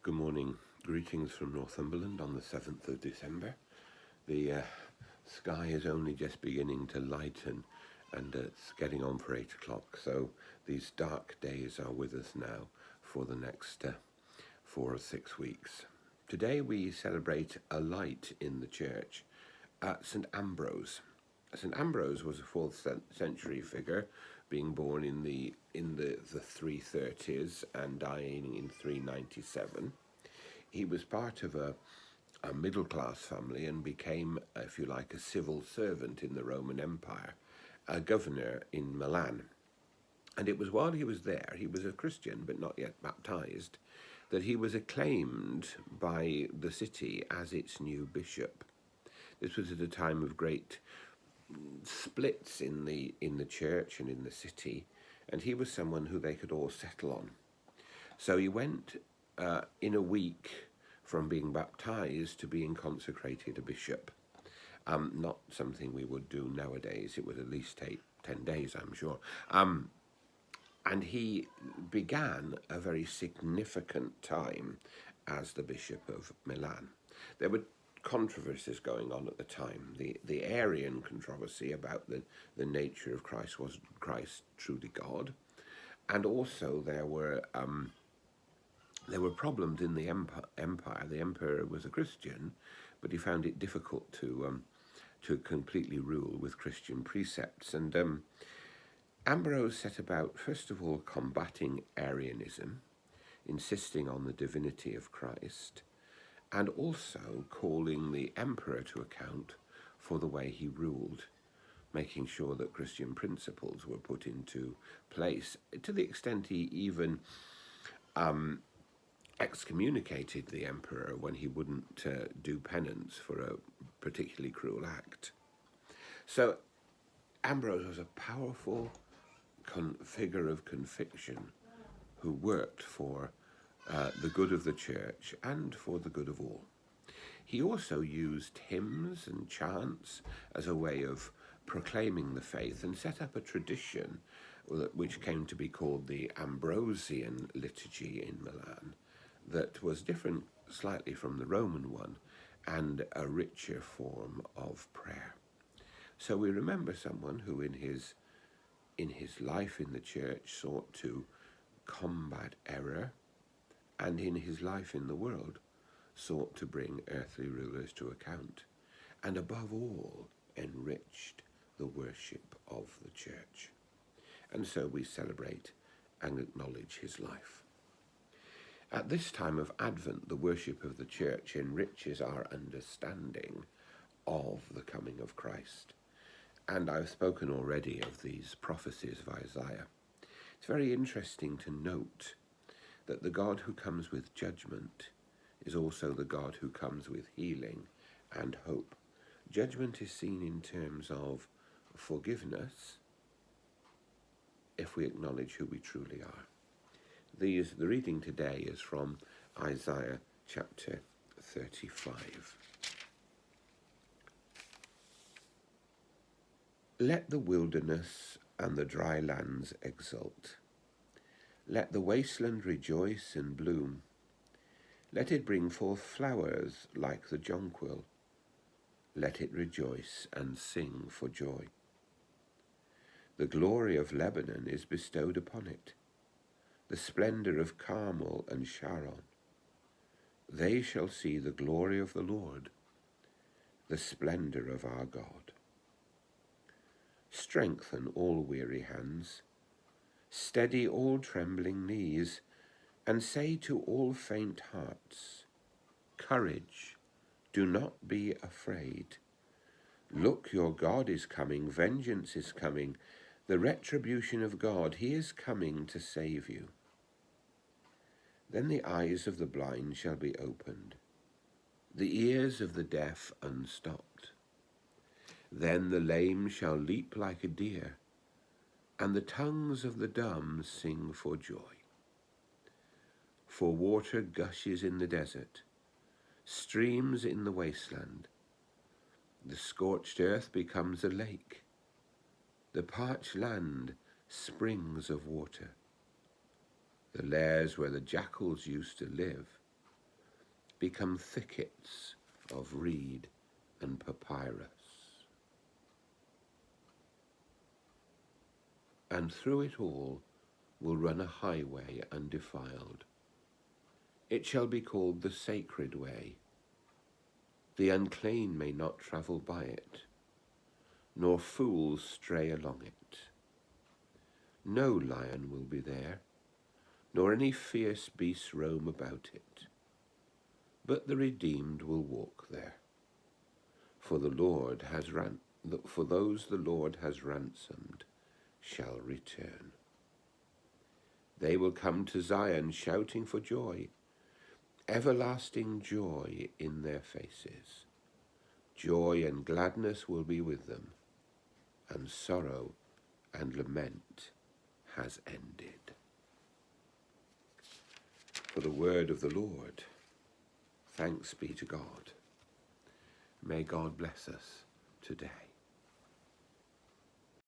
Good morning. Greetings from Northumberland on the 7th of December. The sky is only just beginning to lighten and it's getting on for 8 o'clock. So these dark days are with us now for the next 4 or 6 weeks. Today we celebrate a light in the church, St. Ambrose. St. Ambrose was a 4th century figure, being born in the 330s and dying in 397. He was part of a middle-class family and became, if you like, a civil servant in the Roman Empire, a governor in Milan. And it was while he was there, he was a Christian but not yet baptized, that he was acclaimed by the city as its new bishop. This was at a time of great splits in the church and in the city, and he was someone who they could all settle on. So he went in a week from being baptized to being consecrated a bishop. Not something we would do nowadays. It would at least take 10 days, I'm sure. And he began a very significant time as the Bishop of Milan. There were controversies going on at the time. The Arian controversy about the nature of Christ. Was Christ truly God? And also there were problems in the empire. The emperor was a Christian, but he found it difficult to completely rule with Christian precepts. And Ambrose set about, first of all, combating Arianism, insisting on the divinity of Christ, and also calling the emperor to account for the way he ruled, making sure that Christian principles were put into place, to the extent he even excommunicated the emperor when he wouldn't do penance for a particularly cruel act. So Ambrose was a powerful figure of conviction who worked for the good of the church and for the good of all. He also used hymns and chants as a way of proclaiming the faith and set up a tradition which came to be called the Ambrosian liturgy in Milan, that was different slightly from the Roman one and a richer form of prayer. So we remember someone who in his life in the church sought to combat error, and in his life in the world sought to bring earthly rulers to account, and above all enriched the worship of the church. And so we celebrate and acknowledge his life. At this time of Advent, the worship of the church enriches our understanding of the coming of Christ. And I've spoken already of these prophecies of Isaiah. It's very interesting to note that the God who comes with judgment is also the God who comes with healing and hope. Judgment is seen in terms of forgiveness if we acknowledge who we truly are. The reading today is from Isaiah chapter 35. Let the wilderness and the dry lands exult. Let the wasteland rejoice and bloom. Let it bring forth flowers like the jonquil. Let it rejoice and sing for joy. The glory of Lebanon is bestowed upon it, the splendor of Carmel and Sharon. They shall see the glory of the Lord, the splendor of our God. Strengthen all weary hands, steady all trembling knees, and say to all faint hearts, courage, do not be afraid. Look, your God is coming, vengeance is coming, the retribution of God, he is coming to save you. Then the eyes of the blind shall be opened, the ears of the deaf unstopped. Then the lame shall leap like a deer, and the tongues of the dumb sing for joy. For water gushes in the desert, streams in the wasteland. The scorched earth becomes a lake, the parched land springs of water. The lairs where the jackals used to live become thickets of reed and papyrus. And through it all will run a highway undefiled. It shall be called the Sacred Way. The unclean may not travel by it, nor fools stray along it. No lion will be there, nor any fierce beast roam about it. But the redeemed will walk there. For those the Lord has ransomed shall return. They will come to Zion shouting for joy, everlasting joy in their faces. Joy and gladness will be with them, and sorrow and lament has ended. For the word of the Lord. Thanks be to God. May God bless us today.